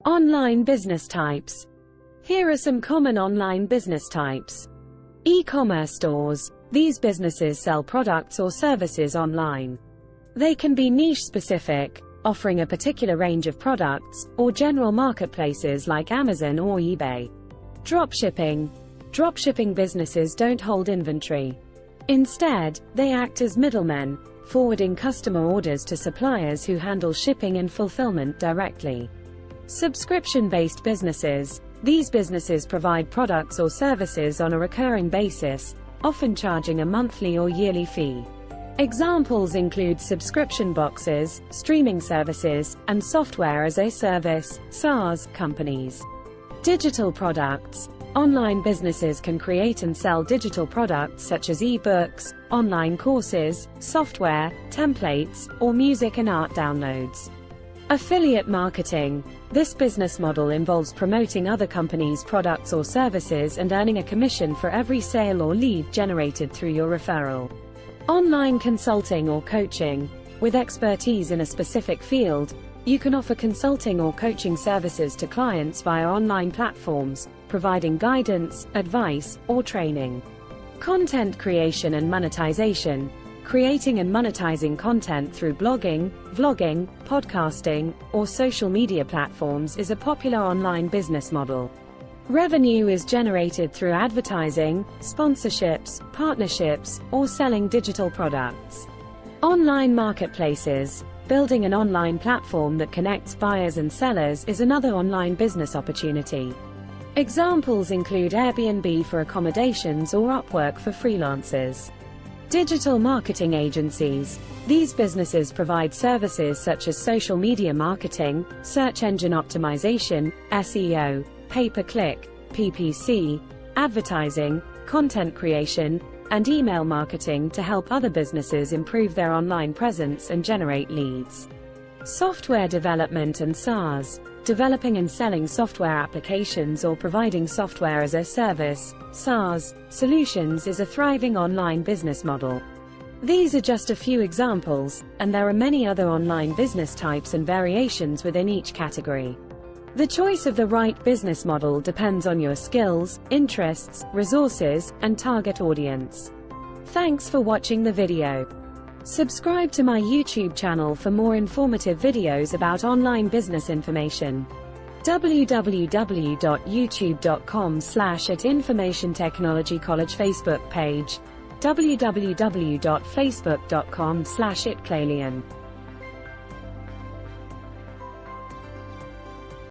Online business types. Here are some common online business types. E-commerce stores. These businesses sell products or services online. They can be niche-specific, offering a particular range of products, or general marketplaces like Amazon or eBay. Dropshipping. Dropshipping businesses don't hold inventory. Instead, they act as middlemen, forwarding customer orders to suppliers who handle shipping and fulfillment directly. Subscription-based businesses. These businesses provide products or services on a recurring basis, often charging a monthly or yearly fee. Examples include subscription boxes, streaming services, and software as a service (SaaS) companies. Digital products. Online businesses can create and sell digital products such as e-books, online courses, software, templates, or music and art downloads. Affiliate marketing. This business model involves promoting other companies' products or services and earning a commission for every sale or lead generated through your referral. Online consulting or coaching. With expertise in a specific field, you can offer consulting or coaching services to clients via online platforms, providing guidance, advice, or training. Content creation and monetization. Creating and monetizing content through blogging, vlogging, podcasting, or social media platforms is a popular online business model. Revenue is generated through advertising, sponsorships, partnerships, or selling digital products. Online marketplaces. Building an online platform that connects buyers and sellers is another online business opportunity. Examples include Airbnb for accommodations or Upwork for freelancers. Digital marketing agencies. These businesses provide services such as social media marketing, search engine optimization, SEO, pay-per-click, PPC, advertising, content creation, and email marketing to help other businesses improve their online presence and generate leads. Software development and SaaS. Developing and selling software applications or providing software as a service, SaaS, solutions is a thriving online business model. These are just a few examples, and there are many other online business types and variations within each category. The choice of the right business model depends on your skills, interests, resources, and target audience. Thanks for watching the video. Subscribe to my YouTube channel for more informative videos about online business information. www.youtube.com/@Information Technology College Facebook page. www.facebook.com/ITCCL